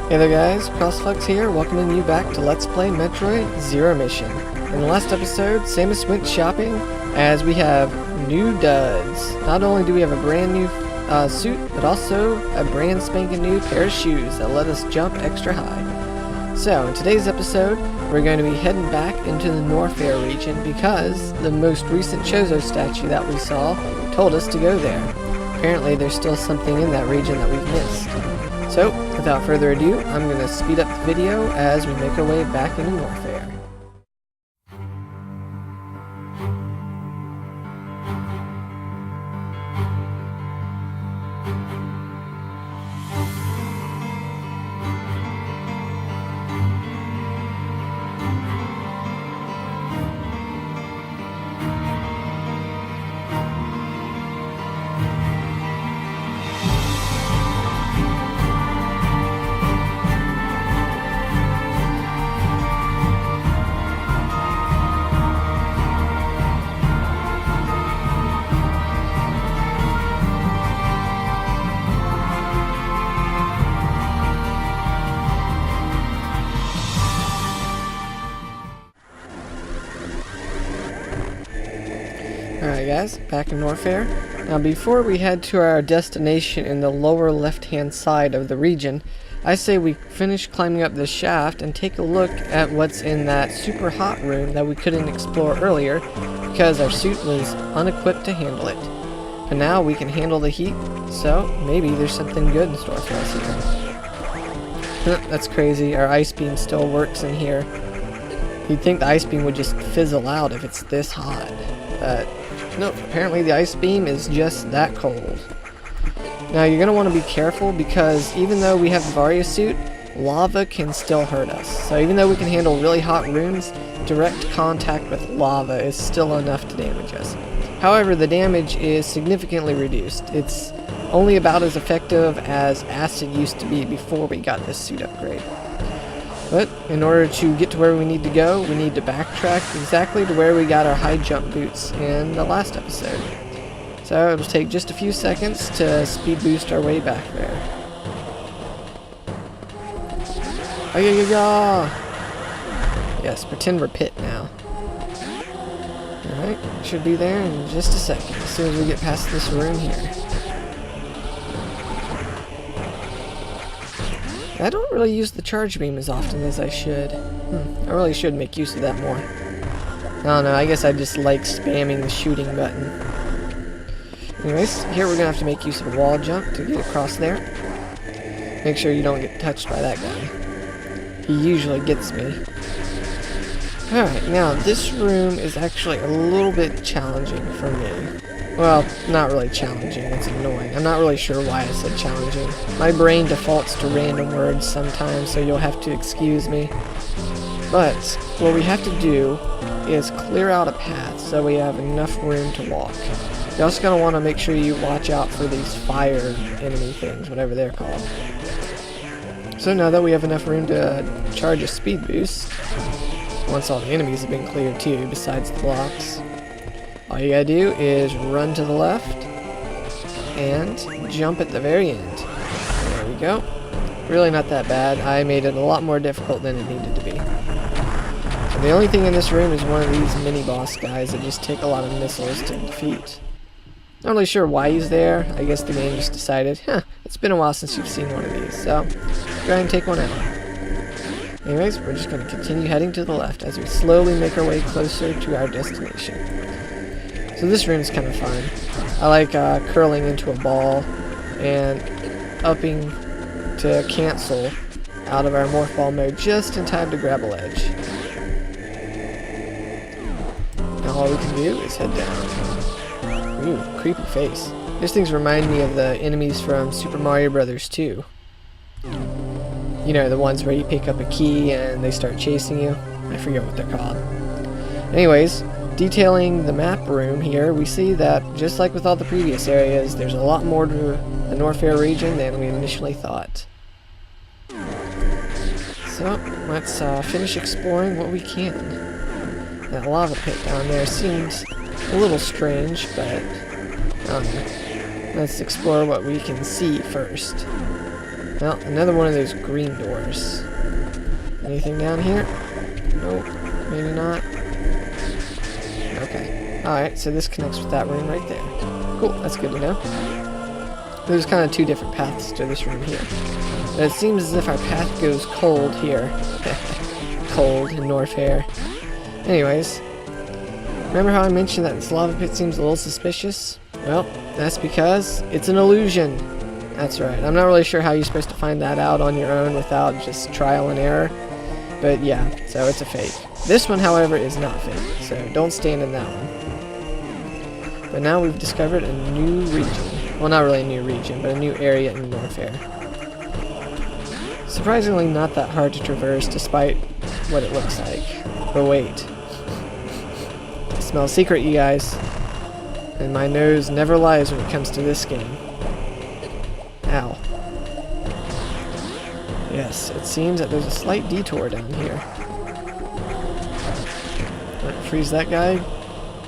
Hey there guys, CrossFlux here, welcoming you back to Let's Play Metroid Zero Mission. In the last episode, Samus went shopping as we have new duds. Not only do we have a brand new suit, but also a brand spanking new pair of shoes that let us jump extra high. So, in today's episode, we're going to be heading back into the Norfair region because the most recent Chozo statue that we saw told us to go there. Apparently there's still something in that region that we've missed. So, without further ado, I'm going to speed up the video as we make our way back into Norfair. Alright guys, back in Norfair. Now before we head to our destination in the lower left hand side of the region, I say we finish climbing up this shaft and take a look at what's in that super hot room that we couldn't explore earlier because our suit was unequipped to handle it. But now we can handle the heat, so maybe there's something good in store for us here. That's crazy, our ice beam still works in here. You'd think the ice beam would just fizzle out if it's this hot, but nope, apparently the ice beam is just that cold. Now you're going to want to be careful because even though we have the Varia suit, lava can still hurt us. So even though we can handle really hot rooms, direct contact with lava is still enough to damage us. However, the damage is significantly reduced. It's only about as effective as acid used to be before we got this suit upgrade. But in order to get to where we need to go, we need to backtrack exactly to where we got our high jump boots in the last episode. So it'll take just a few seconds to speed boost our way back there. Yes, pretend we're Pit now. Alright, should be there in just a second, as soon as we get past this room here. I don't really use the charge beam as often as I should. I really should make use of that more. I don't know, I guess I just like spamming the shooting button. Anyways, here we're going to have to make use of a wall jump to get across there. Make sure you don't get touched by that guy. He usually gets me. Alright, now this room is actually a little bit challenging for me. Well, not really challenging, it's annoying. I'm not really sure why I said challenging. My brain defaults to random words sometimes, so you'll have to excuse me. But, what we have to do is clear out a path so we have enough room to walk. You're also going to want to make sure you watch out for these fire enemy things, whatever they're called. So now that we have enough room to charge a speed boost, once all the enemies have been cleared too, besides the blocks, all you gotta do is run to the left and jump at the very end. There we go. Really not that bad. I made it a lot more difficult than it needed to be. So the only thing in this room is one of these mini boss guys that just take a lot of missiles to defeat. Not really sure why he's there. I guess the game just decided, it's been a while since you've seen one of these, so go ahead and take one out. Anyways, we're just going to continue heading to the left as we slowly make our way closer to our destination. So this room is kind of fun. I like curling into a ball and upping to cancel out of our morph ball mode just in time to grab a ledge. Now all we can do is head down. Ooh, creepy face. These things remind me of the enemies from Super Mario Bros. 2. You know, the ones where you pick up a key and they start chasing you. I forget what they're called. Anyways, detailing the map room here, we see that, just like with all the previous areas, there's a lot more to the Norfair region than we initially thought. So, let's finish exploring what we can. That lava pit down there seems a little strange, but I don't know. Let's explore what we can see first. Well, another one of those green doors. Anything down here? Nope. Maybe not. Okay. Alright, so this connects with that room right there. Cool, that's good to know. There's kind of two different paths to this room here. But it seems as if our path goes cold here. Cold in Norfair. Anyways, remember how I mentioned that this lava pit seems a little suspicious? Well, that's because it's an illusion. That's right. I'm not really sure how you're supposed to find that out on your own without just trial and error. But yeah, so it's a fake. This one, however, is not fake, so don't stand in that one. But now we've discovered a new region. Well, not really a new region, but a new area in Norfair. Surprisingly not that hard to traverse despite what it looks like. But wait. I smell a secret, you guys. And my nose never lies when it comes to this game. Ow. Yes, it seems that there's a slight detour down here. Freeze that guy.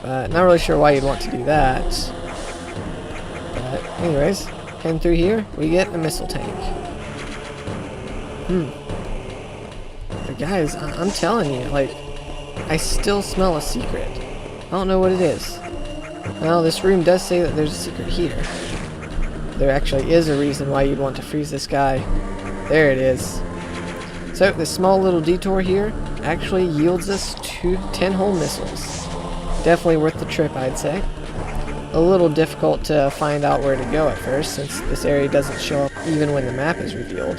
Not really sure why you'd want to do that. But anyways, heading through here, we get a missile tank. But guys, I'm telling you, like, I still smell a secret. I don't know what it is. Well, this room does say that there's a secret here. There actually is a reason why you'd want to freeze this guy. There it is. So, this small little detour here actually yields us 10 whole missiles. Definitely worth the trip, I'd say. A little difficult to find out where to go at first, since this area doesn't show up even when the map is revealed.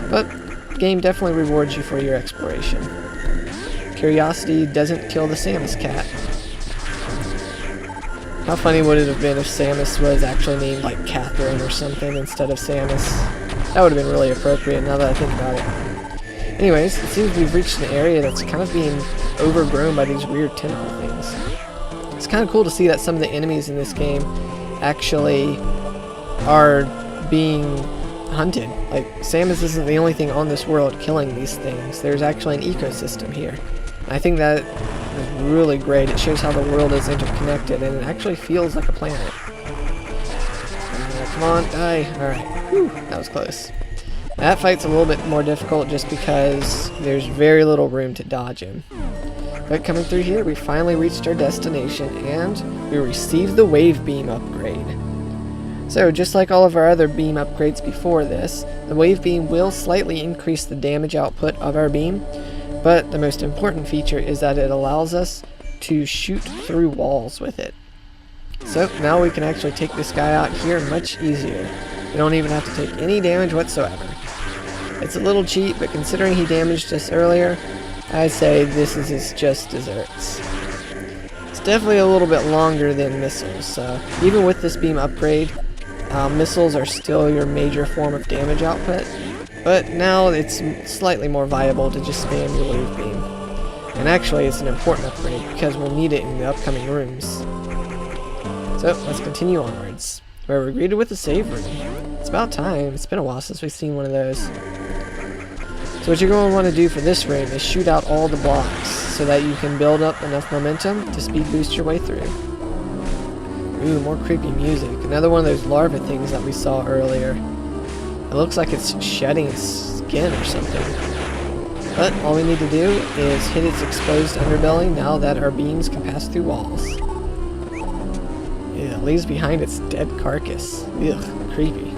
But the game definitely rewards you for your exploration. Curiosity doesn't kill the Samus cat. How funny would it have been if Samus was actually named like Catherine or something instead of Samus? That would have been really appropriate now that I think about it. Anyways, it seems we've reached an area that's kind of being overgrown by these weird tentacle things. It's kind of cool to see that some of the enemies in this game actually are being hunted. Like, Samus isn't the only thing on this world killing these things. There's actually an ecosystem here. I think that is really great. It shows how the world is interconnected, and it actually feels like a planet. Come on, die. Alright. Whew, that was close. That fight's a little bit more difficult just because there's very little room to dodge him. But coming through here, we finally reached our destination, and we received the wave beam upgrade. So, just like all of our other beam upgrades before this, the wave beam will slightly increase the damage output of our beam, but the most important feature is that it allows us to shoot through walls with it. So, now we can actually take this guy out here much easier. We don't even have to take any damage whatsoever. It's a little cheap, but considering he damaged us earlier, I say this is just desserts. It's definitely a little bit longer than missiles, so even with this beam upgrade, missiles are still your major form of damage output, but now it's slightly more viable to just spam your wave beam. And actually, it's an important upgrade because we'll need it in the upcoming rooms. So, let's continue onwards, where we're greeted with a save room. It's about time. It's been a while since we've seen one of those. So what you're going to want to do for this room is shoot out all the blocks so that you can build up enough momentum to speed boost your way through. Ooh, more creepy music. Another one of those larva things that we saw earlier. It looks like it's shedding its skin or something. But all we need to do is hit its exposed underbelly now that our beams can pass through walls. Yeah, it leaves behind its dead carcass. Ugh, creepy.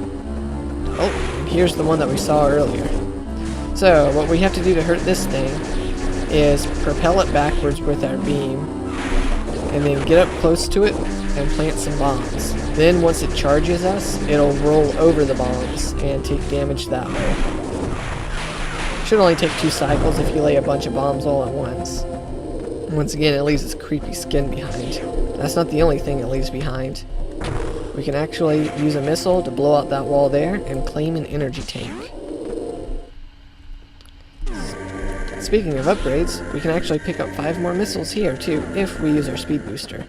Oh, and here's the one that we saw earlier. So, what we have to do to hurt this thing is propel it backwards with our beam, and then get up close to it and plant some bombs. Then, once it charges us, it'll roll over the bombs and take damage that way. Should only take 2 cycles if you lay a bunch of bombs all at once. Once again, it leaves its creepy skin behind. That's not the only thing it leaves behind. We can actually use a missile to blow out that wall there and claim an energy tank. Speaking of upgrades, we can actually pick up 5 more missiles here too, if we use our speed booster.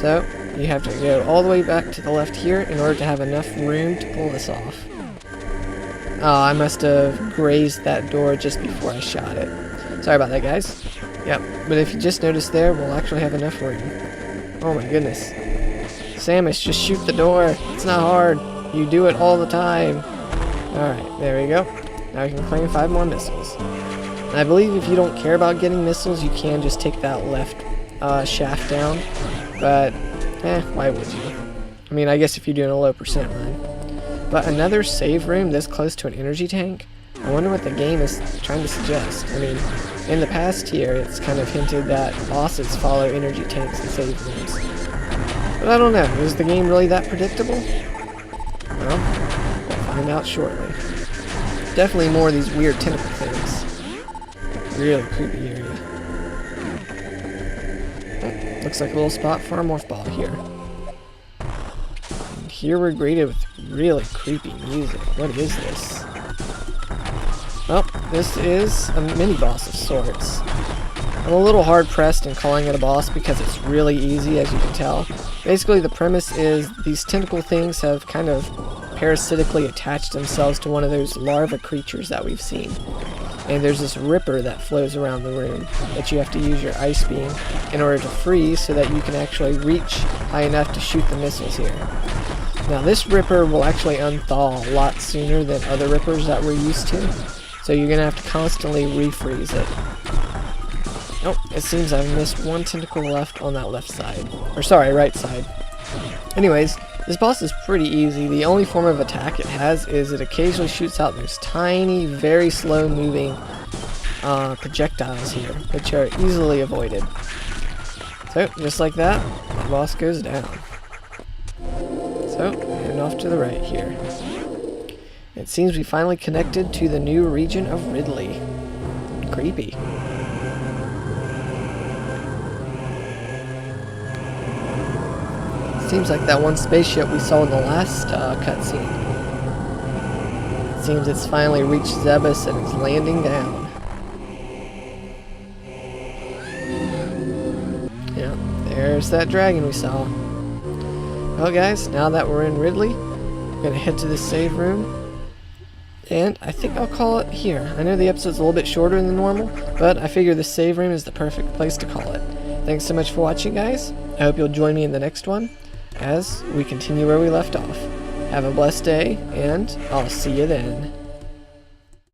So, you have to go all the way back to the left here in order to have enough room to pull this off. Oh, I must have grazed that door just before I shot it. Sorry about that, guys. Yep, but if you just noticed there, we'll actually have enough room. Oh my goodness. Samus, just shoot the door. It's not hard. You do it all the time. Alright, there we go. Now we can claim 5 more missiles. And I believe if you don't care about getting missiles, you can just take that left shaft down. But, why would you? I mean, I guess if you're doing a low percent run. But another save room this close to an energy tank? I wonder what the game is trying to suggest. I mean, in the past here, it's kind of hinted that bosses follow energy tanks and save rooms. But I don't know, is the game really that predictable? Well, we'll find out shortly. Definitely more of these weird tentacle things. Really creepy area. Oh, looks like a little spot for a morph ball here. And here we're greeted with really creepy music. What is this? Well, this is a mini-boss of sorts. I'm a little hard-pressed in calling it a boss because it's really easy, as you can tell. Basically, the premise is these tentacle things have kind of parasitically attached themselves to one of those larva creatures that we've seen. And there's this ripper that flows around the room that you have to use your ice beam in order to freeze so that you can actually reach high enough to shoot the missiles here. Now, this ripper will actually unthaw a lot sooner than other rippers that we're used to. So you're going to have to constantly refreeze it. Oh, it seems I've missed one tentacle left on that left side. Or sorry, right side. Anyways, this boss is pretty easy. The only form of attack it has is it occasionally shoots out those tiny, very slow moving projectiles here, which are easily avoided. So, just like that, the boss goes down. So, heading off to the right here. It seems we finally connected to the new region of Ridley. Creepy. Seems like that one spaceship we saw in the last cutscene. It seems it's finally reached Zebus and is landing down. Yeah, there's that dragon we saw. Well guys, now that we're in Ridley, we're going to head to the save room. And I think I'll call it here. I know the episode's a little bit shorter than normal, but I figure the save room is the perfect place to call it. Thanks so much for watching, guys. I hope you'll join me in the next one as we continue where we left off. Have a blessed day, and I'll see you then.